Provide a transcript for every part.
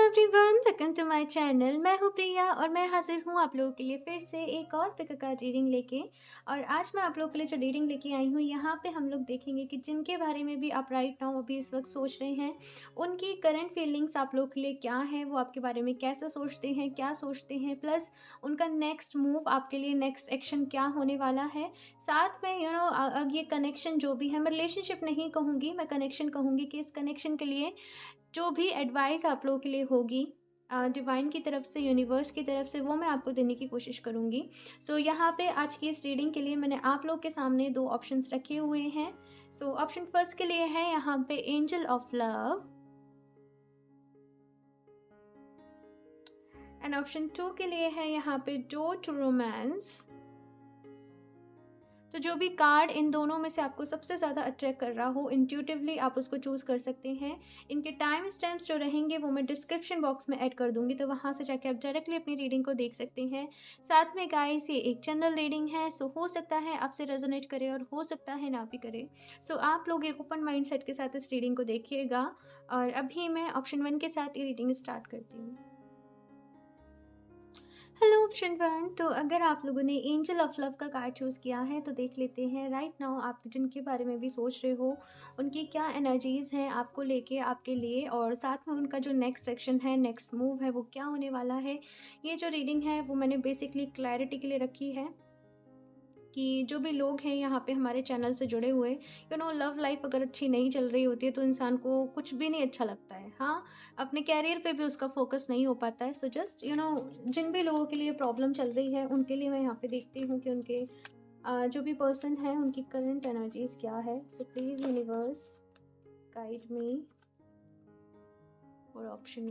Everyone, welcome to my channel. मैं हूँ प्रिया और मैं हाजिर हूँ आप लोगों के लिए फिर से एक और पिक कार्ड रीडिंग लेके। और आज मैं आप लोगों के लिए जो रीडिंग लेके आई हूँ, यहाँ पे हम लोग देखेंगे कि जिनके बारे में भी आप राइट नाउ अभी इस वक्त सोच रहे हैं, उनकी करंट फीलिंग्स आप लोगों के लिए क्या है, वो आपके बारे में कैसे सोचते हैं, क्या सोचते हैं, प्लस उनका नेक्स्ट मूव आपके लिए, नेक्स्ट एक्शन क्या होने वाला है। साथ में ये कनेक्शन जो भी है, मैं रिलेशनशिप नहीं कहूँगी, मैं कनेक्शन कहूँगी कि इस कनेक्शन के लिए जो भी एडवाइस आप लोगों के लिए होगी डिवाइन की तरफ से, यूनिवर्स की तरफ से, वो मैं आपको देने की कोशिश करूँगी। यहाँ पे आज की इस रीडिंग के लिए मैंने आप लोग के सामने दो ऑप्शंस रखे हुए हैं। ऑप्शन फर्स्ट के लिए है यहाँ पे angel of love, and option two के लिए है यहाँ पे डोर टू रोमांस। तो जो भी कार्ड इन दोनों में से आपको सबसे ज़्यादा अट्रैक्ट कर रहा हो, इंट्यूटिवली आप उसको चूज़ कर सकते हैं। इनके टाइम स्टैम्प्स जो रहेंगे वो मैं डिस्क्रिप्शन बॉक्स में ऐड कर दूंगी, तो वहाँ से जाके आप डायरेक्टली अपनी रीडिंग को देख सकते हैं। साथ में गाइस, ये एक जनरल रीडिंग है, हो सकता है आपसे रेजोनेट करे और हो सकता है ना भी करे। आप लोग एक ओपन माइंड सेट के साथ इस रीडिंग को देखिएगा। और अभी मैं ऑप्शन 1 के साथ ये रीडिंग स्टार्ट करती हूँ। Hello option 1। तो अगर आप लोगों ने एंजल ऑफ लव का कार्ड चूज़ किया है तो देख लेते हैं राइट नाउ आप जिनके बारे में भी सोच रहे हो, उनकी क्या एनर्जीज़ हैं आपको लेके, आपके लिए, और साथ में उनका जो नेक्स्ट एक्शन है, नेक्स्ट मूव है, वो क्या होने वाला है। ये जो रीडिंग है वो मैंने बेसिकली क्लैरिटी के लिए रखी है कि जो भी लोग हैं यहाँ पे हमारे चैनल से जुड़े हुए, लव लाइफ अगर अच्छी नहीं चल रही होती है तो इंसान को कुछ भी नहीं अच्छा लगता है। हाँ, अपने कैरियर पे भी उसका फोकस नहीं हो पाता है। जस्ट जिन भी लोगों के लिए प्रॉब्लम चल रही है उनके लिए मैं यहाँ पे देखती हूँ कि उनके जो भी पर्सन है उनकी करंट एनर्जीज क्या है। Please universe guide me for option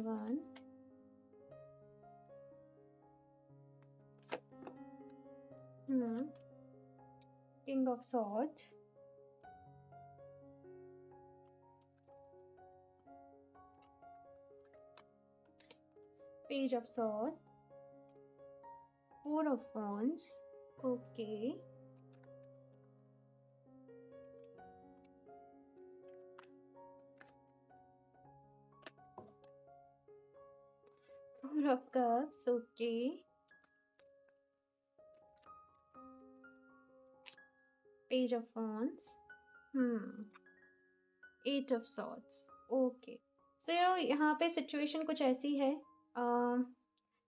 1। King of swords, page of swords, four of wands, okay, four of cups, okay, page of wands, eight of swords, okay. यहाँ पे सिचुएशन कुछ ऐसी है,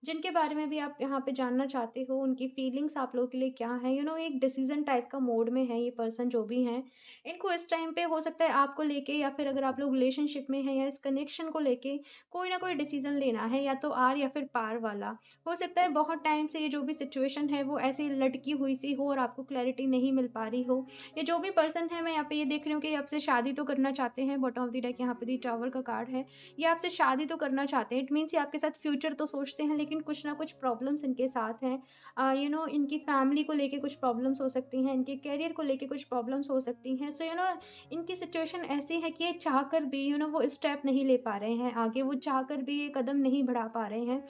जिनके बारे में भी आप यहाँ पे जानना चाहते हो, उनकी फीलिंग्स आप लोगों के लिए क्या है। एक डिसीजन टाइप का मोड में है ये पर्सन जो भी हैं। इनको इस टाइम पे हो सकता है आपको लेके, या फिर अगर आप लोग रिलेशनशिप में हैं या इस कनेक्शन को लेके कोई ना कोई डिसीजन लेना है, या तो आर या फिर पार वाला। हो सकता है बहुत टाइम से ये जो भी सिचुएशन है वो ऐसी लटकी हुई सी हो और आपको क्लैरिटी नहीं मिल पा रही हो। ये जो भी पर्सन है, मैं यहाँ पे ये देख रही हूँ कि आपसे शादी तो करना चाहते हैं। बॉटम ऑफ द डेक यहाँ पे दी टावर का कार्ड है। ये आपसे शादी तो करना चाहते हैं, इट मीन्स ये आपके साथ फ्यूचर तो सोचते हैं, लेकिन कुछ ना कुछ प्रॉब्लम्स इनके साथ हैं। इनकी फैमिली को लेके कुछ प्रॉब्लम्स हो सकती हैं, इनके करियर को लेके कुछ प्रॉब्लम्स हो सकती हैं। इनकी सिचुएशन ऐसी है कि ये चाह कर भी वो स्टेप नहीं ले पा रहे हैं आगे, वो चाह कर भी ये कदम नहीं बढ़ा पा रहे हैं।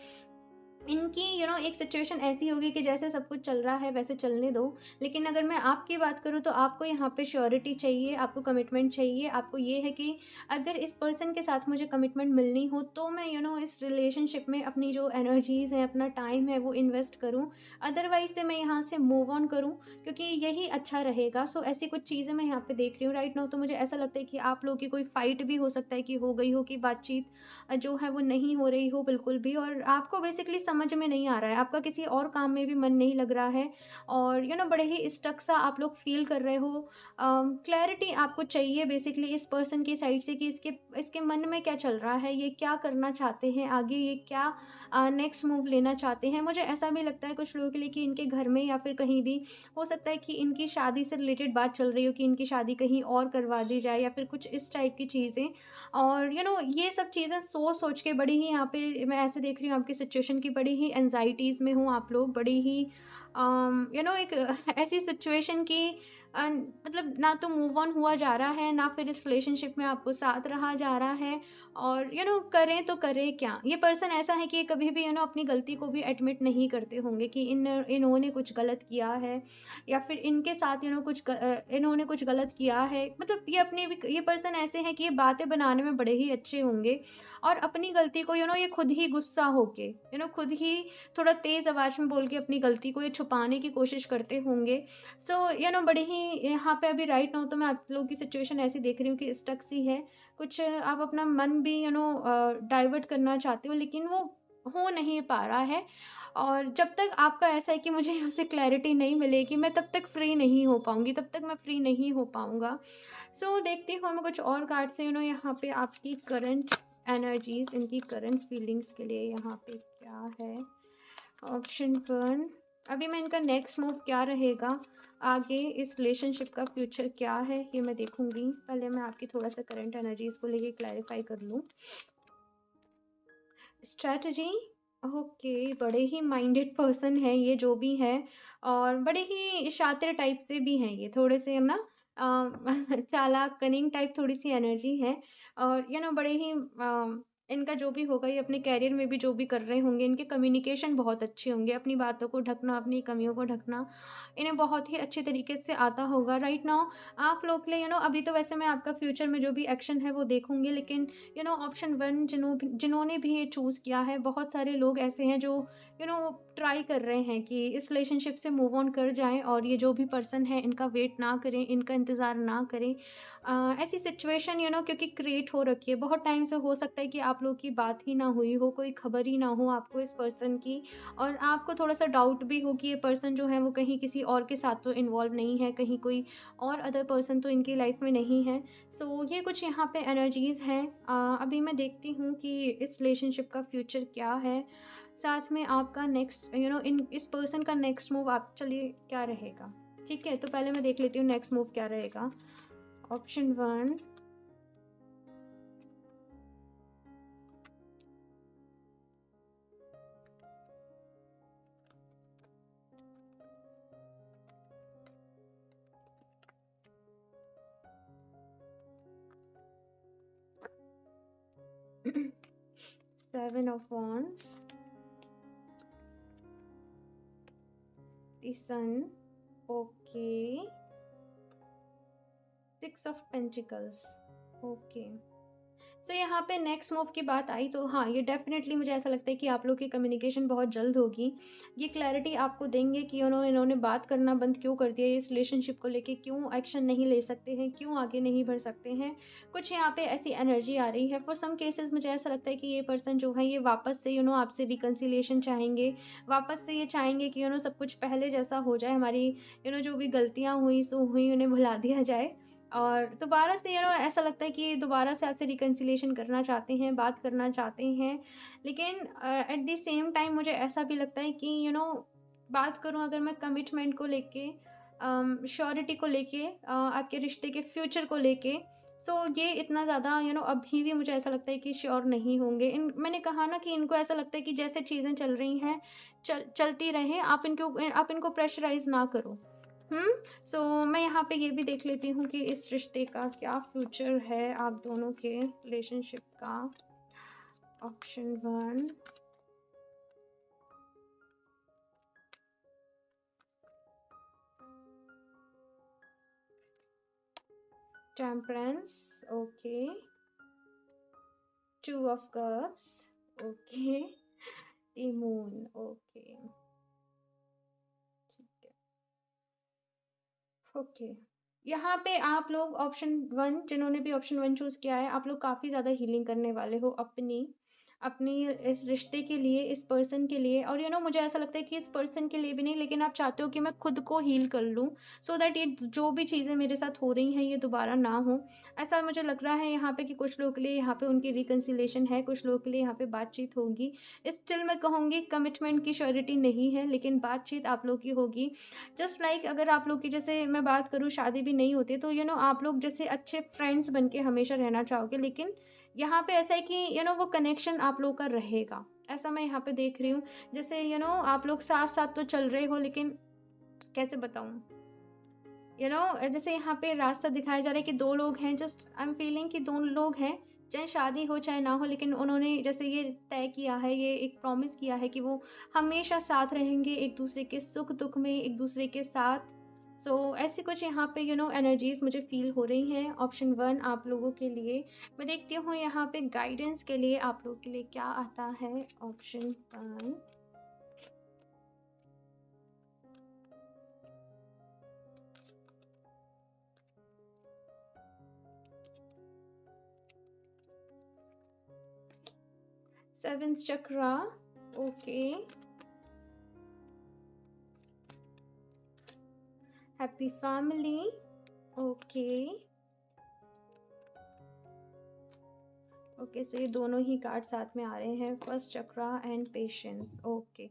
इनकी एक सिचुएशन ऐसी होगी कि जैसे सब कुछ चल रहा है वैसे चलने दो, लेकिन अगर मैं आपकी बात करूँ तो आपको यहाँ पे श्योरिटी चाहिए, आपको कमिटमेंट चाहिए। आपको ये है कि अगर इस पर्सन के साथ मुझे कमिटमेंट मिलनी हो तो मैं इस रिलेशनशिप में अपनी जो एनर्जीज़ हैं, अपना टाइम है, वो इन्वेस्ट करूँ। अदरवाइज से मैं यहाँ से मूव ऑन करूँ, क्योंकि यही अच्छा रहेगा। ऐसी कुछ चीज़ें मैं यहाँ पे देख रही हूँ राइट नाउ। तो मुझे ऐसा लगता है कि आप लोगों की कोई फाइट भी हो सकता है कि हो गई हो, कि बातचीत जो है वो नहीं हो रही हो बिल्कुल भी, और आपको बेसिकली समझ में नहीं आ रहा है, आपका किसी और काम में भी मन नहीं लग रहा है, और बड़े ही स्टक सा आप लोग फील कर रहे हो। क्लैरिटी आपको चाहिए बेसिकली इस पर्सन की साइड से कि इसके इसके मन में क्या चल रहा है, ये क्या करना चाहते हैं आगे, ये क्या नेक्स्ट मूव लेना चाहते हैं। मुझे ऐसा भी लगता है कुछ लोगों के लिए कि इनके घर में या फिर कहीं भी हो सकता है कि इनकी शादी से रिलेटेड बात चल रही हो, कि इनकी शादी कहीं और करवा दी जाए, या फिर कुछ इस टाइप की चीज़ें। और ये सब चीज़ें सोच के बड़ी ही यहाँ पे मैं ऐसे देख रही हूँ आपकी सिचुएशन की, बड़ी ही एंजाइटीज़ में हूँ आप लोग, बड़ी ही एक ऐसी सिचुएशन की मतलब ना तो मूव ऑन हुआ जा रहा है, ना फिर इस रिलेशनशिप में आपको साथ रहा जा रहा है। और करें तो करें क्या? ये पर्सन ऐसा है कि ये कभी भी अपनी गलती को भी एडमिट नहीं करते होंगे कि इन्होंने कुछ गलत किया है, या फिर इनके साथ इन्होंने कुछ गलत किया है। मतलब ये पर्सन ऐसे हैं कि ये बातें बनाने में बड़े ही अच्छे होंगे, और अपनी गलती को ये खुद ही गुस्सा होके खुद ही थोड़ा तेज़ आवाज़ में बोल के अपनी गलती को ये छुपाने की कोशिश करते होंगे। सो बड़े ही यहाँ पे अभी राइट नाउ तो मैं आप लोगों की सिचुएशन ऐसी देख रही हूँ कि स्टक सी है। कुछ आप अपना मन भी डाइवर्ट करना चाहते हो, लेकिन वो हो नहीं पा रहा है। और जब तक आपका ऐसा है कि मुझे यहाँ से क्लैरिटी नहीं मिलेगी, मैं तब तक फ्री नहीं हो पाऊँगी, तब तक मैं फ्री नहीं हो पाऊँगा। सो देखती हूँ मैं कुछ और कार्ड से यहाँ पे आपकी करंट एनर्जीज़, इनकी करंट फीलिंग्स के लिए यहाँ पे क्या है। ऑप्शन 1, अभी मैं इनका नेक्स्ट मूव क्या रहेगा, आगे इस रिलेशनशिप का फ्यूचर क्या है, ये मैं देखूँगी। पहले मैं आपकी थोड़ा-सा करंट एनर्जीज़ को लेके क्लैरिफ़ाई कर लूँ। स्ट्रैटेजी, ओके, बड़े ही माइंडेड पर्सन है ये जो भी है, और बड़े ही शातिर टाइप से भी हैं ये, थोड़े से ना चालाक कनिंग टाइप थोड़ी सी एनर्जी है। और बड़े ही इनका जो भी होगा, ये अपने कैरियर में भी जो भी कर रहे होंगे, इनके कम्युनिकेशन बहुत अच्छे होंगे, अपनी बातों को ढकना, अपनी कमियों को ढकना इन्हें बहुत ही अच्छे तरीके से आता होगा। राइट नाउ आप लोग के लिए अभी तो वैसे मैं आपका फ्यूचर में जो भी एक्शन है वो देखूंगी, लेकिन ऑप्शन 1 जिन्होंने भी ये चूज़ किया है, बहुत सारे लोग ऐसे हैं जो ट्राई कर रहे हैं कि इस रिलेशनशिप से मूव ऑन कर जाएं, और ये जो भी पर्सन है इनका वेट ना करें, इनका इंतज़ार ना करें। ऐसी सिचुएशन क्योंकि क्रिएट हो रखी है बहुत टाइम से, हो सकता है कि आप लोग की बात ही ना हुई हो, कोई खबर ही ना हो आपको इस पर्सन की, और आपको थोड़ा सा डाउट भी हो कि ये पर्सन जो है वो कहीं किसी और के साथ तो इन्वॉल्व नहीं है, कहीं कोई और अदर पर्सन तो इनकी लाइफ में नहीं है। सो ये कुछ यहाँ पे एनर्जीज़ हैं। अभी मैं देखती हूँ कि इस रिलेशनशिप का फ्यूचर क्या है, साथ में आपका नेक्स्ट इन इस पर्सन का नेक्स्ट मूव आप चलिए क्या रहेगा। ठीक है, तो पहले मैं देख लेती हूँ नेक्स्ट मूव क्या रहेगा। Option 1, 7 of Wands, the Sun, okay, 6 of Pentacles, okay। सो यहाँ पे नेक्स्ट मूव की बात आई तो हाँ, ये डेफ़िनेटली मुझे ऐसा लगता है कि आप लोग की कम्युनिकेशन बहुत जल्द होगी। ये क्लैरिटी आपको देंगे कि इन्होंने बात करना बंद क्यों कर दिया, इस रिलेशनशिप को लेके क्यों एक्शन नहीं ले सकते हैं, क्यों आगे नहीं बढ़ सकते हैं। कुछ यहाँ पे ऐसी एनर्जी आ रही है। फॉर सम केसेस मुझे ऐसा लगता है कि ये पर्सन जो है ये वापस से आपसे रिकन्सिलिएशन चाहेंगे। वापस से ये चाहेंगे कि सब कुछ पहले जैसा हो जाए, हमारी जो भी गलतियाँ हुई सो हुई उन्हें भुला दिया जाए, और दोबारा से ऐसा लगता है कि दोबारा से आपसे रिकन्सिलिएशन करना चाहते हैं, बात करना चाहते हैं। लेकिन एट द सेम टाइम मुझे ऐसा भी लगता है कि बात करूँ अगर मैं कमिटमेंट को लेके, श्योरिटी को लेके, आपके रिश्ते के फ्यूचर को लेके, सो ये इतना ज़्यादा अभी भी मुझे ऐसा लगता है कि श्योर नहीं होंगे। इन मैंने कहा ना कि इनको ऐसा लगता है कि जैसे चीज़ें चल रही हैं, चलती रहें, आप इनको प्रेशराइज़ ना करो। सो मैं यहाँ पे ये भी देख लेती हूँ कि इस रिश्ते का क्या फ्यूचर है, आप दोनों के रिलेशनशिप का। Option 1, temperance, okay, 2 of cups, okay, the moon, okay, ठीक है, ओके। यहाँ पे आप लोग ऑप्शन 1, जिन्होंने भी ऑप्शन 1 चूज़ किया है, आप लोग काफ़ी ज़्यादा हीलिंग करने वाले हो अपनी अपनी इस रिश्ते के लिए, इस पर्सन के लिए, और मुझे ऐसा लगता है कि इस पर्सन के लिए भी नहीं, लेकिन आप चाहते हो कि मैं खुद को हील कर लूँ, सो दैट ये जो भी चीज़ें मेरे साथ हो रही हैं ये दोबारा ना हो। ऐसा मुझे लग रहा है यहाँ पे कि कुछ लोगों के लिए यहाँ पे उनकी रिकन्सिलिएशन है, कुछ लोगों के लिए यहाँ पे बातचीत होगी। स्टिल मैं कहूँगी कमिटमेंट की श्योरिटी नहीं है, लेकिन बातचीत आप लोग की होगी। जस्ट लाइक अगर आप लोग की, जैसे मैं बात करूँ, शादी भी नहीं होती तो आप लोग जैसे अच्छे फ्रेंड्स बन के हमेशा रहना चाहोगे, लेकिन यहाँ पे ऐसा है कि वो कनेक्शन आप लोग का रहेगा। ऐसा मैं यहाँ पे देख रही हूँ। जैसे आप लोग साथ-साथ तो चल रहे हो, लेकिन कैसे बताऊँ? जैसे यहाँ पे रास्ता दिखाया जा रहा है कि 2 लोग हैं, जस्ट आई एम फीलिंग कि 2 लोग हैं, चाहे शादी हो चाहे ना हो, लेकिन उन्होंने जैसे ये तय किया है, ये एक प्रॉमिस किया है कि वो हमेशा साथ रहेंगे, एक-दूसरे के सुख-दुःख में एक-दूसरे के साथ। ऐसी कुछ यहाँ पे एनर्जीज़ मुझे फ़ील हो रही हैं। ऑप्शन 1 आप लोगों के लिए। मैं देखती हूँ यहाँ पे गाइडेंस के लिए आप लोगों के लिए क्या आता है। Option 1 7th chakra, okay. Happy family, okay. Okay, so ये दोनों ही कार्ड साथ में आ रहे हैं, first chakra and patience, okay.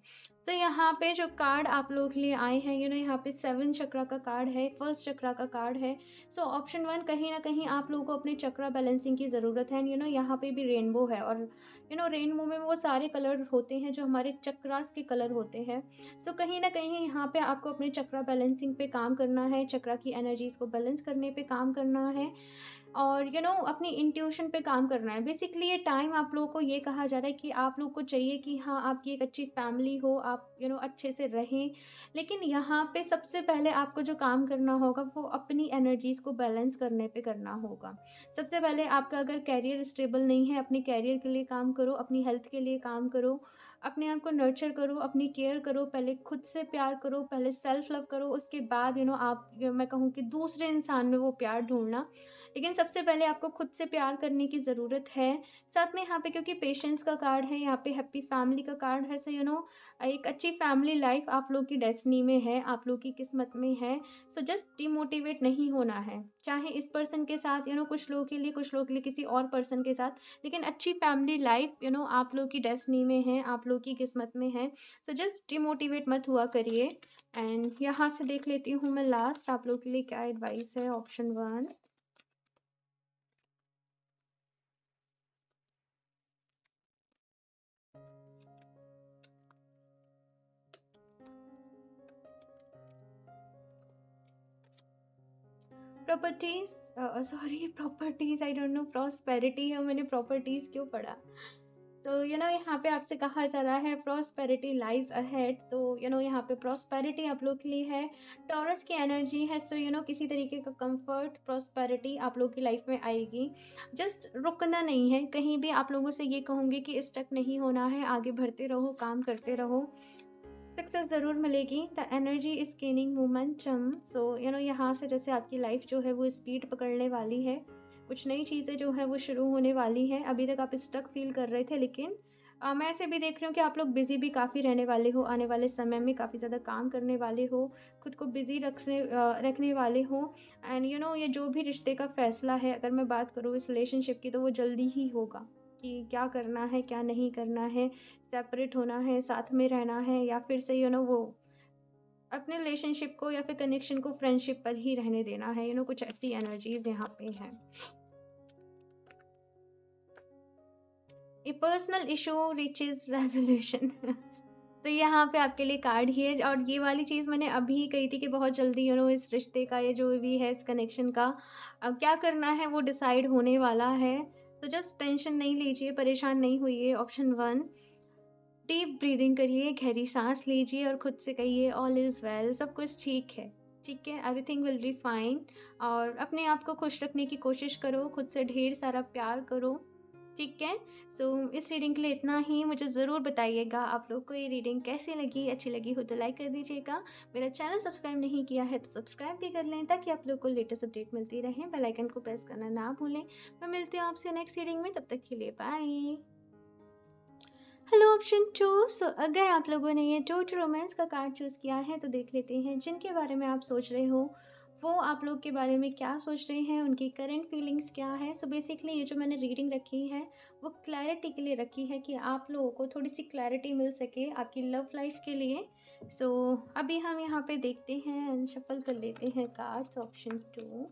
तो यहाँ पे जो कार्ड आप लोगों के लिए आए हैं, यहाँ पे 7 चक्रा का कार्ड है, फर्स्ट चक्रा का कार्ड है। ऑप्शन 1 कहीं ना कहीं आप लोगों को अपने चक्रा बैलेंसिंग की ज़रूरत है। यहाँ पे भी रेनबो है, और रेनबो में वो सारे कलर होते हैं जो हमारे चक्रास के कलर होते हैं। कहीं ना कहीं यहाँ पे आपको अपने चक्रा बैलेंसिंग पे काम करना है, चक्रा की एनर्जीज़ को बैलेंस करने पे काम करना है, और अपनी इंट्यूशन पे काम करना है। बेसिकली ये टाइम आप लोगों को ये कहा जा रहा है कि आप लोग को चाहिए कि हाँ, आपकी एक अच्छी फैमिली हो, आप अच्छे से रहें। लेकिन यहाँ पे सबसे पहले आपको जो काम करना होगा वो अपनी एनर्जीज़ को बैलेंस करने पे करना होगा। सबसे पहले आपका अगर करियर स्टेबल नहीं है, अपने करियर के लिए काम करो, अपनी हेल्थ के लिए काम करो, अपने आप को नर्चर करो, अपनी केयर करो, पहले खुद से प्यार करो, पहले सेल्फ लव करो, उसके बाद आप मैं कहूँ कि दूसरे इंसान में वो प्यार ढूँढना। लेकिन सबसे पहले आपको खुद से प्यार करने की ज़रूरत है। साथ में यहाँ पे क्योंकि पेशेंस का कार्ड है, यहाँ पे हैप्पी फैमिली का कार्ड है, एक अच्छी फैमिली लाइफ आप लोग की डेस्टिनी में है, आप लोग की किस्मत में है। जस्ट डिमोटिवेट नहीं होना है, चाहे इस पर्सन के साथ कुछ लोगों के लिए, कुछ लोगों के लिए किसी और पर्सन के साथ, लेकिन अच्छी फैमिली लाइफ आप लोग की डेस्टिनी में है, आप लोग की किस्मत में है। जस्ट डिमोटिवेट मत हुआ करिए। एंड यहाँ से देख लेती हूँ मैं लास्ट आप लोग के लिए क्या एडवाइस है। Option 1 properties, sorry properties, I don't know prosperity है, मैंने प्रॉपर्टीज़ क्यों पढ़ा। यहाँ पे आपसे कहा जा रहा है प्रॉस्पेरिटी लाइज अहेड। यहाँ पे प्रॉस्पेरिटी आप लोग के लिए है, टॉरस की एनर्जी है। किसी तरीके का कंफर्ट, प्रॉस्पेरिटी आप लोग की लाइफ में आएगी। जस्ट रुकना नहीं है कहीं भी। आप लोगों से ये कहूँगी कि स्टक नहीं होना है, आगे बढ़ते रहो, काम करते रहो, सक्सेस ज़रूर मिलेगी। The energy is gaining momentum. यहाँ से जैसे आपकी लाइफ जो है वो स्पीड पकड़ने वाली है, कुछ नई चीज़ें जो है वो शुरू होने वाली हैं। अभी तक आप स्टक फील कर रहे थे, लेकिन मैं ऐसे भी देख रही हूँ कि आप लोग बिज़ी भी काफ़ी रहने वाले हो, आने वाले समय में काफ़ी ज़्यादा काम करने वाले हो, खुद को बिज़ी रखने वाले हो। एंड ये जो भी रिश्ते का फ़ैसला है, अगर मैं बात करूँ इस रिलेशनशिप की, तो वो जल्दी ही होगा कि क्या करना है, क्या नहीं करना है, सेपरेट होना है, साथ में रहना है, या फिर से वो अपने रिलेशनशिप को या फिर कनेक्शन को फ्रेंडशिप पर ही रहने देना है। कुछ ऐसी एनर्जीज यहाँ पे हैं। ए पर्सनल इशू रीचेज रेजोल्यूशन। तो यहाँ पे आपके लिए कार्ड ही है, और ये वाली चीज़ मैंने अभी कही थी कि बहुत जल्दी इस रिश्ते का, ये जो भी है इस कनेक्शन का अब क्या करना है वो डिसाइड होने वाला है। तो जस्ट टेंशन नहीं लीजिए, परेशान नहीं होइए। ऑप्शन 1 डीप ब्रीदिंग करिए, गहरी सांस लीजिए और खुद से कहिए ऑल इज़ वेल, सब कुछ ठीक है, ठीक है, एवरीथिंग विल बी फाइन। और अपने आप को खुश रखने की कोशिश करो, खुद से ढेर सारा प्यार करो, ठीक है। इस रीडिंग के लिए इतना ही। मुझे ज़रूर बताइएगा आप लोग को ये रीडिंग कैसी लगी। अच्छी लगी हो तो लाइक कर दीजिएगा। मेरा चैनल सब्सक्राइब नहीं किया है तो सब्सक्राइब भी कर लें, ताकि आप लोग को लेटेस्ट अपडेट मिलती रहे। बेल आइकन को प्रेस करना ना भूलें। मैं मिलती हूँ आपसे नेक्स्ट रीडिंग में, तब तक के लिए बाय। Hello option 2। अगर आप लोगों ने ये टोटल रोमांस का कार्ड चूज़ किया है तो देख लेते हैं जिनके बारे में आप सोच रहे हो वो आप लोग के बारे में क्या सोच रहे हैं, उनकी करंट फीलिंग्स क्या है। बेसिकली ये जो मैंने रीडिंग रखी है वो क्लैरिटी के लिए रखी है, कि आप लोगों को थोड़ी सी क्लैरिटी मिल सके आपकी लव लाइफ के लिए। अभी हम यहाँ पे देखते हैं, शफल कर लेते हैं cards. Option 2,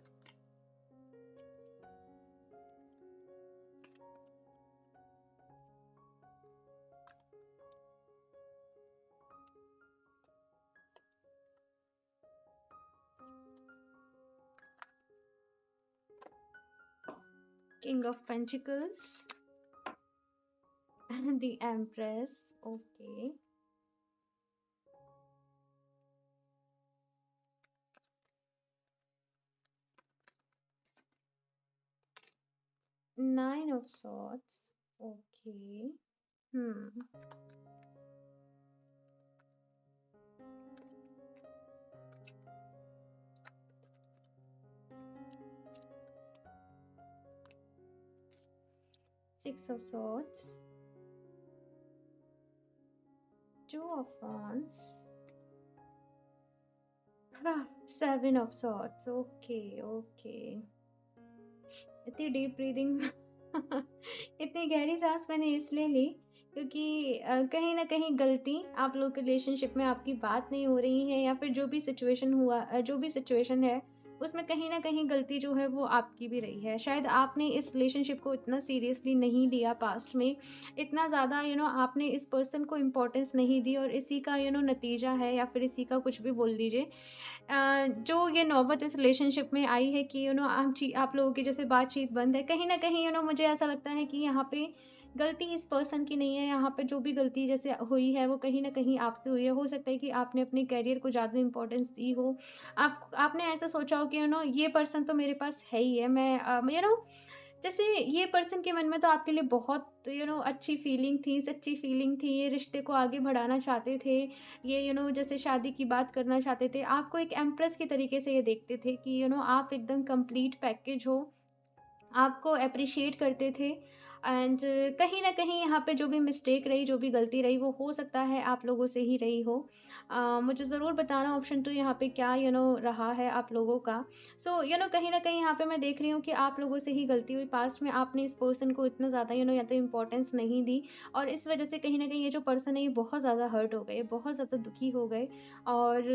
King of Pentacles, the Empress. Okay. Nine of Swords. Okay. Hmm. Six of Swords. Two of Wands. Seven of Swords. Okay, okay. इतनी डीप ब्रीदिंग इतनी गहरी सांस मैंने इसलिए ली क्योंकि कहीं ना कहीं गलती आप लोग के रिलेशनशिप में आपकी बात नहीं हो रही है, या फिर जो भी सिचुएशन हुआ, जो भी सिचुएशन है उसमें कहीं ना कहीं गलती जो है वो आपकी भी रही है। शायद आपने इस रिलेशनशिप को इतना सीरियसली नहीं लिया पास्ट में, इतना ज़्यादा आपने इस पर्सन को इम्पोर्टेंस नहीं दी, और इसी का नतीजा है, या फिर इसी का कुछ भी बोल लीजिए, जो ये नौबत इस रिलेशनशिप में आई है कि आप लोगों की जैसे बातचीत बंद है। कहीं न कहीं मुझे ऐसा लगता है कि यहाँ पे गलती इस पर्सन की नहीं है, यहाँ पे जो भी गलती जैसे हुई है वो कहीं न कहीं आपसे हुई है। हो सकता है कि आपने अपने करियर को ज़्यादा इम्पोर्टेंस दी हो। आपने ऐसा सोचा हो कि ये पर्सन तो मेरे पास है ही है, मैं जैसे ये पर्सन के मन में तो आपके लिए बहुत अच्छी फीलिंग थी, सच्ची फीलिंग थी, ये रिश्ते को आगे बढ़ाना चाहते थे, ये जैसे शादी की बात करना चाहते थे, आपको एक एम्प्रेस के तरीके से ये देखते थे कि आप एकदम कंप्लीट पैकेज हो, आपको एप्रिशिएट करते थे। एंड कहीं न कहीं यहाँ पे जो भी मिस्टेक रही, जो भी गलती रही, वो हो सकता है आप लोगों से ही रही हो। मुझे ज़रूर बताना ऑप्शन 2 यहाँ पे क्या रहा है आप लोगों का। सो कहीं न कहीं यहाँ पे मैं देख रही हूँ कि आप लोगों से ही गलती हुई। पास्ट में आपने इस पर्सन को इतना ज़्यादा या तो इम्पोर्टेंस नहीं दी, और इस वज़ह से कहीं न कहीं ये जो पर्सन है ये बहुत ज़्यादा हर्ट हो गए, बहुत ज़्यादा दुखी हो गए। और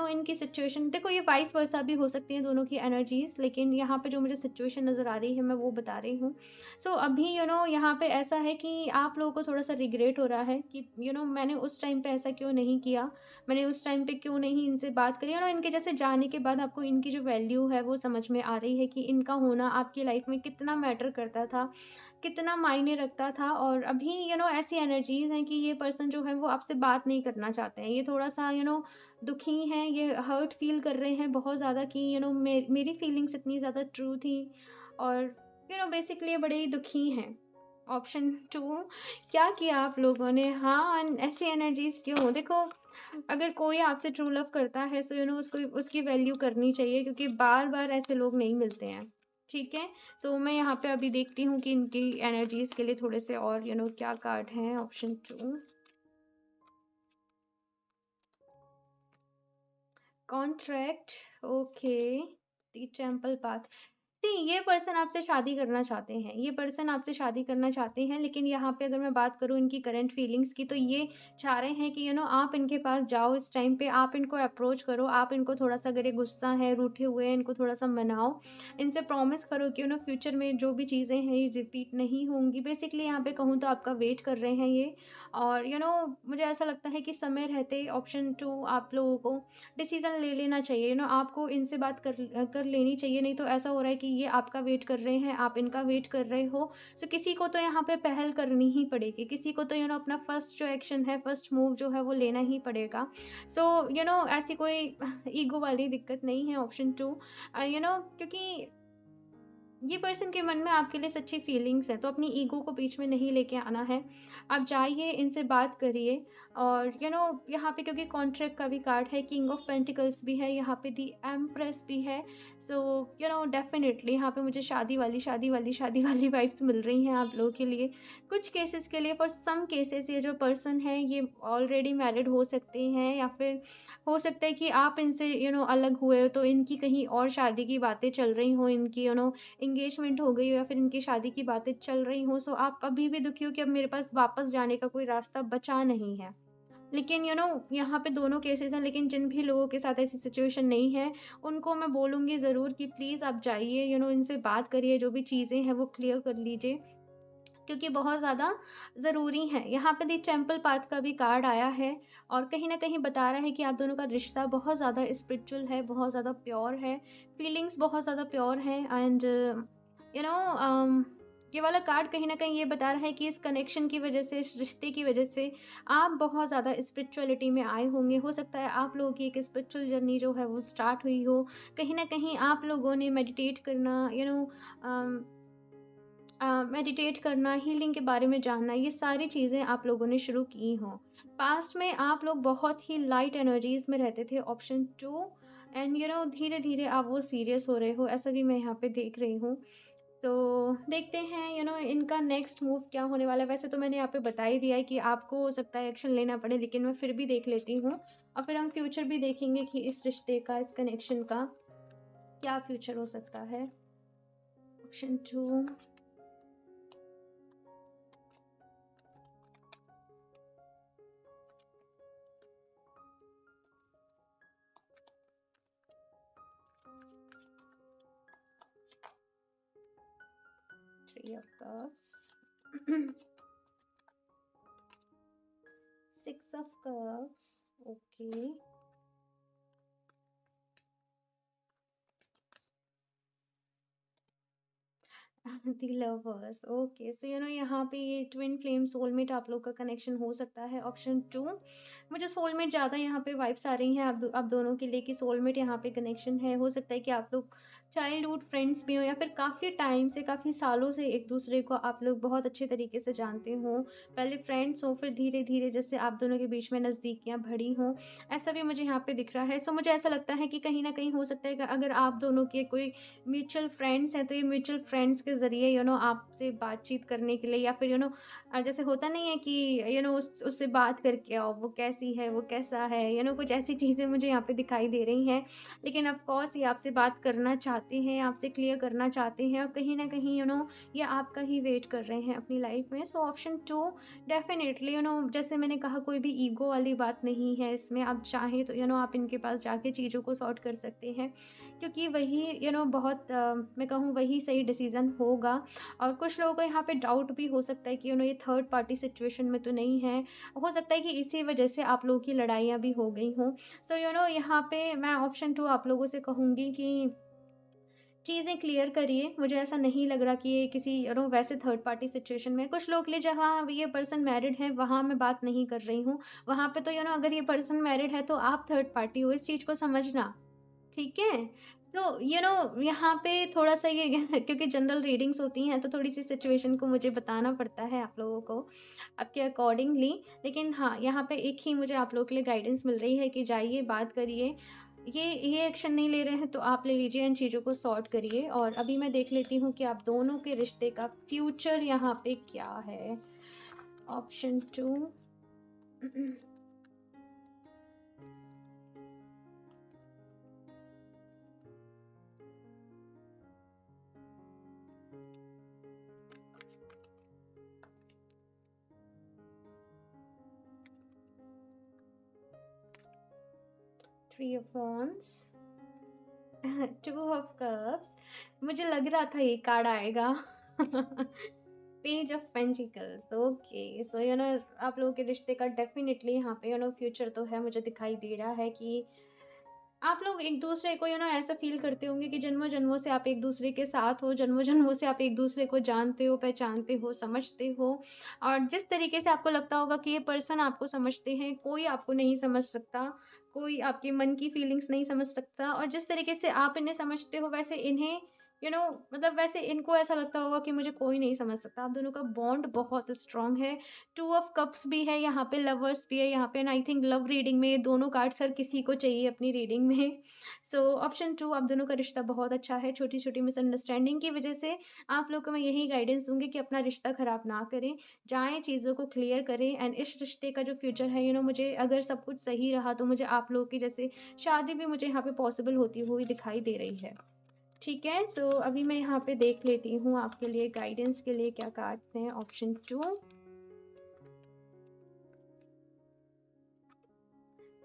इनकी सिचुएशन देखो, ये वाइस वर्सा भी हो सकती है दोनों की एनर्जीज़, लेकिन यहाँ पे जो मुझे सिचुएशन नज़र आ रही है मैं वो बता रही हूँ। सो अभी यहाँ पे ऐसा है कि आप लोगों को थोड़ा-सा रिग्रेट हो रहा है कि मैंने उस टाइम पे ऐसा क्यों नहीं किया, मैंने उस टाइम पे क्यों नहीं इनसे बात करी। इनके जैसे जाने के बाद आपको इनकी जो वैल्यू है वो समझ में आ रही है कि इनका होना आपकी लाइफ़ में कितना मैटर करता था, कितना मायने रखता था। और अभी ऐसी एनर्जीज़ हैं कि ये पर्सन जो है वो आपसे बात नहीं करना चाहते हैं। ये थोड़ा-सा दुखी हैं, ये हर्ट फ़ील कर रहे हैं बहुत ज़्यादा कि मेरी फीलिंग्स इतनी ज़्यादा ट्रू थी, और बेसिकली ये बड़े ही दुखी हैं। ऑप्शन 2, क्या किया आप लोगों ने? हाँ, ऐसी एनर्जीज़ क्यों? देखो, अगर कोई आपसे ट्रू लव करता है सो उसको उसकी वैल्यू करनी चाहिए, क्योंकि बार-बार ऐसे लोग नहीं मिलते हैं। ठीक है? सो मैं यहाँ पे अभी देखती हूँ कि इनकी एनर्जीज़ के लिए थोड़े से और क्या कार्ड हैं। Option 2, contract. Okay, the temple path. See, ये पर्सन आपसे शादी करना चाहते हैं, ये पर्सन आपसे शादी करना चाहते हैं, लेकिन यहाँ पे अगर मैं बात करूँ इनकी करंट फीलिंग्स की, तो ये चाह रहे हैं कि आप इनके पास जाओ, इस टाइम पे आप इनको अप्रोच करो, आप इनको थोड़ा-सा, अगर ये गुस्सा है, रूठे हुए हैं, इनको थोड़ा-सा मनाओ, इनसे प्रॉमिस करो कि फ्यूचर में जो भी चीज़ें हैं ये रिपीट नहीं होंगी। बेसिकली यहाँ पे कहूँ तो आपका वेट कर रहे हैं ये। और मुझे ऐसा लगता है कि समय रहते ऑप्शन 2 आप लोगों को डिसीज़न ले लेना चाहिए। आपको इनसे बात कर लेनी चाहिए, नहीं तो ऐसा हो रहा है कि ये आपका वेट कर रहे हैं, आप इनका वेट कर रहे हो। सो किसी को तो यहाँ पे पहल करनी ही पड़ेगी, किसी को तो अपना फर्स्ट जो एक्शन है, फर्स्ट मूव जो है वो लेना ही पड़ेगा। सो ऐसी कोई ईगो वाली दिक्कत नहीं है। ऑप्शन 2, क्योंकि ये पर्सन के मन में आपके लिए सच्ची फीलिंग्स है, तो अपनी ईगो को बीच में नहीं लेके आना है। आप जाइए, इनसे बात करिए। और यहाँ पे क्योंकि कॉन्ट्रैक्ट का भी कार्ड है, किंग ऑफ पेंटिकल्स भी है, यहाँ पे दी एम्प्रेस भी है। सो डेफिनेटली यहाँ पे मुझे शादी वाली वाइब्स मिल रही हैं आप लोगों के लिए। कुछ केसेस के लिए, फॉर सम केसेस, ये जो पर्सन है ये ऑलरेडी मैरिड हो सकते हैं, या फिर हो सकता है कि आप इनसे अलग हुए हो तो इनकी कहीं और शादी की बातें चल रही हों, इनकी एंगेजमेंट हो गई हो, या फिर इनकी शादी की बातें चल रही हों। सो आप अभी भी दुखी हो कि अब मेरे पास वापस जाने का कोई रास्ता बचा नहीं है। लेकिन यहाँ पे दोनों केसेस हैं, लेकिन जिन भी लोगों के साथ ऐसी सिचुएशन नहीं है, उनको मैं बोलूँगी ज़रूर कि प्लीज़ आप जाइए, इनसे बात करिए, जो भी चीज़ें हैं वो क्लियर कर लीजिए, क्योंकि बहुत ज़्यादा ज़रूरी है। यहाँ पे दी टेंपल पाथ का भी कार्ड आया है, और कहीं न कहीं बता रहा है कि आप दोनों का रिश्ता बहुत ज़्यादा स्पिरिचुअल है, बहुत ज़्यादा प्योर है, फीलिंग्स बहुत ज़्यादा प्योर हैं। एंड यू नो ये वाला कार्ड कहीं न कहीं ये बता रहा है कि इस कनेक्शन की वजह से, इस रिश्ते की वजह से आप बहुत ज़्यादा स्पिरिचुअलिटी में आए होंगे। हो सकता है आप लोगों की एक स्पिरिचुअल जर्नी जो है वो स्टार्ट हुई हो। कहीं न कहीं आप लोगों ने मेडिटेट करना, अम मेडिटेट करना, हीलिंग के बारे में जानना, ये सारी चीज़ें आप लोगों ने शुरू की हों। पास्ट में आप लोग बहुत ही लाइट एनर्जीज़ में रहते थे, ऑप्शन 2, एंड धीरे-धीरे आप वो सीरियस हो रहे हो, ऐसा भी मैं यहाँ पे देख रही हूँ। तो देखते हैं इनका नेक्स्ट मूव क्या होने वाला है। वैसे तो मैंने यहाँ पे बता ही दिया है कि आपको हो सकता है एक्शन लेना पड़े, लेकिन मैं फिर भी देख लेती हूँ और फिर हम फ्यूचर भी देखेंगे कि इस रिश्ते का, इस कनेक्शन का क्या फ्यूचर हो सकता है। Option 2, 3 of cups, 6 of cups, okay. The lovers, okay. So यहाँ पे ये ट्विन फ्लेम सोलमेट आप लोग का कनेक्शन हो सकता है, ऑप्शन 2। मुझे सोलमेट ज़्यादा यहाँ पे वाइब्स आ रही हैं आप दोनों के लिए, कि सोलमेट यहाँ पे कनेक्शन है। हो सकता है कि आप लोग चाइल्डहुड फ्रेंड्स भी हो, या फिर काफ़ी टाइम से, काफ़ी सालों से एक दूसरे को आप लोग बहुत अच्छे तरीके से जानते हो। पहले फ्रेंड्स हो, फिर धीरे धीरे जैसे आप दोनों के बीच में नज़दीकियाँ बढ़ी हों, ऐसा भी मुझे यहाँ पे दिख रहा है। सो मुझे ऐसा लगता है कि कहीं ना कहीं हो सकता है कि अगर आप दोनों के कोई म्यूचुअल फ्रेंड्स हैं, तो ये म्यूचुअल फ्रेंड्स के ज़रिए आपसे बातचीत करने के लिए, या फिर जैसे होता नहीं है कि उससे बात करके आओ, वो कैसी है, वो कैसा है, कुछ ऐसी चीज़ें मुझे यहाँ पे दिखाई दे रही हैं। लेकिन ऑफ कोर्स ये आपसे बात करना चाहते हैं, आपसे क्लियर करना चाहते हैं, और कहीं न कहीं ये आपका ही वेट कर रहे हैं अपनी लाइफ़ में। सो ऑप्शन 2, डेफ़िनेटली जैसे मैंने कहा, कोई भी ईगो वाली बात नहीं है इसमें। आप चाहें तो आप इनके पास जाके चीज़ों को सॉर्ट कर सकते हैं, क्योंकि वही बहुत मैं कहूँ वही सही डिसीज़न होगा। और कुछ लोगों को यहाँ पे डाउट भी हो सकता है कि ये थर्ड पार्टी सिचुएशन में तो नहीं है। हो सकता है कि इसी वजह से आप लोगों की लड़ाइयाँ भी हो गई हों। सो यहाँ पे मैं ऑप्शन 2 आप लोगों से कहूँगी कि चीज़ें क्लियर करिए। मुझे ऐसा नहीं लग रहा कि ये किसी वैसे थर्ड पार्टी सिचुएशन में है। कुछ लोग के लिए जहाँ ये पर्सन मैरिड है, वहाँ मैं बात नहीं कर रही हूँ। वहाँ पे तो अगर ये पर्सन मैरिड है तो आप थर्ड पार्टी हो, इस चीज़ को समझना। ठीक है? तो यहाँ पे थोड़ा-सा ये क्योंकि जनरल रीडिंग्स होती हैं, तो थोड़ी-सी सिचुएशन को मुझे बताना पड़ता है आप लोगों को, आपके अकॉर्डिंगली। लेकिन हाँ, यहाँ पे एक ही मुझे आप लोगों के लिए गाइडेंस मिल रही है कि जाइए, बात करिए। ये एक्शन नहीं ले रहे हैं, तो आप ले लीजिए, इन चीज़ों को सॉर्ट करिए। और अभी मैं देख लेती हूँ कि आप दोनों के रिश्ते का फ्यूचर यहाँ पे क्या है? Option 2। 3 of wands, 2 of cups. मुझे लग रहा था ये कार्ड आएगा। Page of pentacles, okay. So आप लोगों के रिश्ते का डेफिनेटली यहाँ पे फ्यूचर तो है। मुझे दिखाई दे रहा है कि आप लोग एक दूसरे को ऐसा फील करते होंगे कि जन्मों जन्मों से आप एक दूसरे के साथ हो, जन्मों जन्मों से आप एक दूसरे को जानते हो, पहचानते हो, समझते हो। और जिस तरीके से आपको लगता होगा कि ये पर्सन आपको समझते हैं, कोई आपको नहीं समझ सकता, कोई आपके मन की फीलिंग्स नहीं समझ सकता। और जिस तरीके से आप इन्हें समझते हो, वैसे इन्हें मतलब वैसे इनको ऐसा लगता होगा कि मुझे कोई नहीं समझ सकता। आप दोनों का बॉन्ड बहुत स्ट्रांग है। 2 ऑफ कप्स भी है यहाँ पे, लवर्स भी है यहाँ पे, and I think love reading में ये दोनों कार्ड्स हर किसी को चाहिए अपनी रीडिंग में। सो ऑप्शन 2, आप दोनों का रिश्ता बहुत अच्छा है। छोटी-छोटी मिसअंडरस्टैंडिंग की वजह से आप लोग को मैं यही गाइडेंस दूँगी कि अपना रिश्ता ख़राब ना करें। जाएँ, चीज़ों को क्लियर करें, एंड इस रिश्ते का जो फ्यूचर है मुझे अगर सब कुछ सही रहा, तो मुझे आप लोगों की जैसे शादी भी मुझे यहाँ पे पॉसिबल होती हुई दिखाई दे रही है। ठीक है? सो अभी मैं यहाँ पे देख लेती हूँ आपके लिए गाइडेंस के लिए क्या कार्ड्स हैं। Option 2,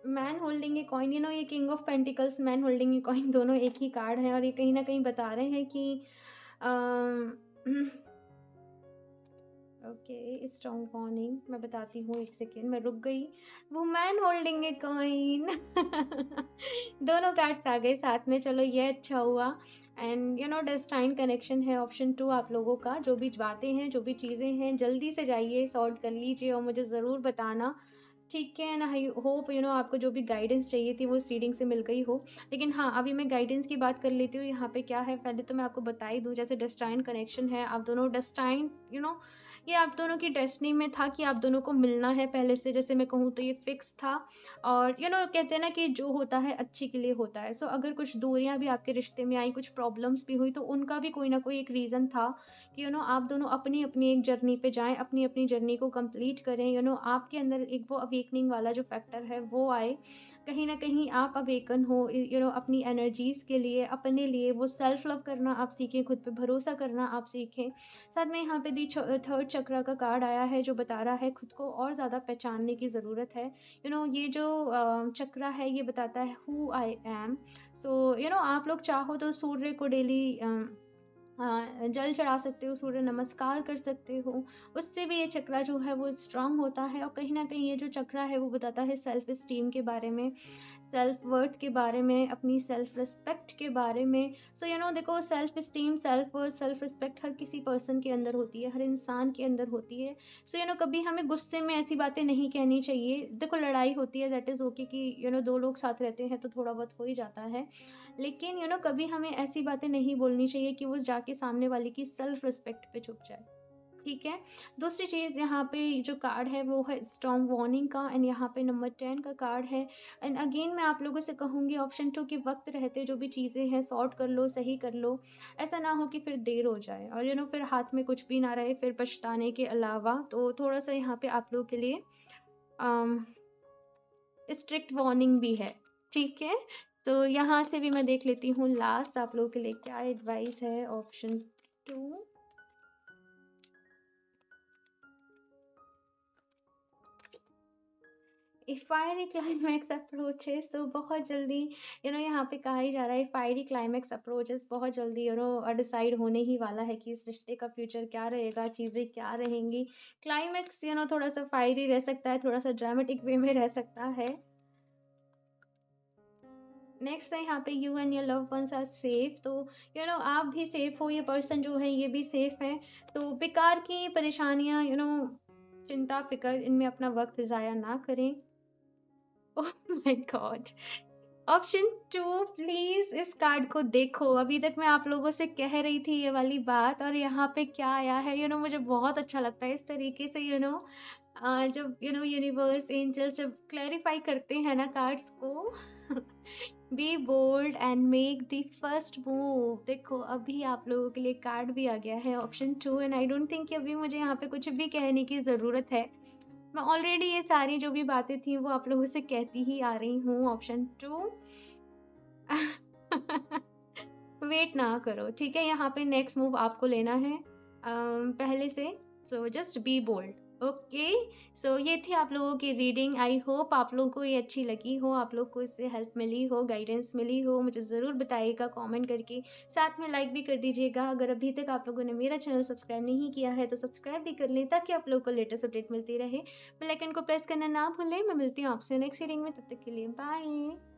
man holding a coin. ये king of pentacles, man holding a coin, दोनों एक ही कार्ड हैं, और ये कहीं न कहीं बता रहे हैं कि अम, ओके, स्ट्रॉन्ग वार्निंग मैं बताती हूँ, 1 सेकेंड मैं रुक गई। वुमन होल्डिंग ए कॉइन दोनों कार्ड्स आ गए साथ में, चलो ये अच्छा हुआ। एंड डेस्टाइन कनेक्शन है ऑप्शन 2 आप लोगों का। जो भी बातें हैं, जो भी चीज़ें हैं, जल्दी से जाइए सॉर्ट कर लीजिए और मुझे ज़रूर बताना, ठीक है? एंड आई होप आपको जो भी गाइडेंस चाहिए थी वो इस रीडिंग से मिल गई हो। लेकिन हाँ, अभी मैं गाइडेंस की बात कर लेती हूँ। यहाँ पे क्या है, पहले तो मैं आपको बता ही दूँ, जैसे डेस्टाइन कनेक्शन है, आप दोनों डेस्टाइन ये आप दोनों की डेस्टिनी में था कि आप दोनों को मिलना है पहले से, जैसे मैं कहूँ तो ये फिक्स था। और कहते हैं ना कि जो होता है अच्छे के लिए होता है। सो अगर कुछ दूरियाँ भी आपके रिश्ते में आई, कुछ प्रॉब्लम्स भी हुई, तो उनका भी कोई ना कोई एक रीज़न था कि आप दोनों अपनी-अपनी एक जर्नी पे जाएँ, अपनी-अपनी जर्नी को कंप्लीट करें। आपके अंदर एक वो अवेकनिंग वाला जो फैक्टर है वो आए। कहीं न कहीं आप अवेकन हो अपनी एनर्जीज़ के लिए, अपने लिए वो सेल्फ लव करना आप सीखें, खुद पे भरोसा करना आप सीखें। साथ में यहाँ पे थर्ड चक्र का कार्ड आया है जो बता रहा है खुद को और ज़्यादा पहचानने की ज़रूरत है। ये जो चक्र है ये बताता है हू आई एम। सो आप लोग चाहो तो सूर्य को डेली जल चढ़ा सकते हो, सूर्य नमस्कार कर सकते हो, उससे भी ये चक्र जो है वो स्ट्रांग होता है। और कहीं न कहीं ये जो चक्र है वो बताता है सेल्फ एस्टीम के बारे में, सेल्फ वर्थ के बारे में, अपनी सेल्फ रिस्पेक्ट के बारे में। सो देखो, self esteem, self worth, self respect her किसी पर्सन के अंदर होती है, हर इंसान के अंदर होती है। सो कभी हमें गुस्से में ऐसी बातें नहीं कहनी चाहिए। देखो, लड़ाई होती है, दैट इज़ ओके कि 2 लोग साथ रहते हैं तो थोड़ा बहुत हो ही जाता है। लेकिन कभी हमें ऐसी बातें नहीं बोलनी चाहिए कि वो जाके सामने वाले की सेल्फ रिस्पेक्ट पे चुभ जाए। ठीक है? दूसरी चीज़, यहाँ पे जो कार्ड है वो है स्टॉर्म वार्निंग का। एंड यहाँ पे नंबर 10 का कार्ड है। एंड अगेन मैं आप लोगों से कहूँगी ऑप्शन 2 कि वक़्त रहते जो भी चीज़ें हैं सॉर्ट कर लो, सही कर लो। ऐसा ना हो कि फिर देर हो जाए और फिर हाथ में कुछ भी ना रहे, फिर पछताने के अलावा। तो थोड़ा-सा यहाँ पे आप लोगों के लिए अम, स्ट्रिक्ट वार्निंग भी है। ठीक है? तो यहाँ से भी मैं देख लेती हूँ लास्ट आप लोगों के लिए क्या एडवाइस है, ऑप्शन 2। फायरी क्लाइमैक्स अप्रोचेस, तो बहुत जल्दी यहाँ पे कहा ही जा रहा है फायरी क्लाइमैक्स अप्रोचेस बहुत जल्दी डिसाइड होने ही वाला है कि इस रिश्ते का फ्यूचर क्या रहेगा, चीज़ें क्या रहेंगी। क्लाइमैक्स थोड़ा सा फायरी रह सकता है, थोड़ा सा ड्रामेटिक वे में रह सकता है। नेक्स्ट है यहाँ पे you and your love ones are safe. तो आप भी सेफ हो, ये पर्सन जो है ये भी सेफ है। तो बेकार की परेशानियाँ, चिंता फिक्र, इनमें अपना वक्त ज़ाया ना करें। Oh my God! Option 2 please इस कार्ड को देखो। अभी तक मैं आप लोगों से कह रही थी ये वाली बात और यहाँ पे क्या आया है, मुझे बहुत अच्छा लगता है इस तरीके से जब यूनिवर्स, एंजल्स जब क्लैरिफाई करते हैं ना कार्ड्स को। Be bold and make the first move. देखो, अभी आप लोगों के लिए कार्ड भी आ गया है option 2। And I don't think कि अभी मुझे यहाँ पे कुछ भी कहने की ज़रूरत है। मैं ऑलरेडी ये सारी जो भी बातें थी वो आप लोगों से कहती ही आ रही हूँ। ऑप्शन 2 वेट ना करो, ठीक है? यहाँ पे नेक्स्ट मूव आपको लेना है पहले से। So just be bold. Okay, so ये थी आप लोगों की रीडिंग। आई होप आप लोगों को ये अच्छी लगी हो, आप लोग को इससे हेल्प मिली हो, गाइडेंस मिली हो। मुझे ज़रूर बताइएगा कमेंट करके, साथ में लाइक भी कर दीजिएगा। अगर अभी तक आप लोगों ने मेरा चैनल सब्सक्राइब नहीं किया है तो सब्सक्राइब भी कर लें ताकि आप लोगों को लेटेस्ट अपडेट मिलती रहे। बेल आइकन को प्रेस करना ना भूलें। मैं मिलती हूँ आपसे नेक्स्ट रीडिंग में, तब तक के लिए बाय।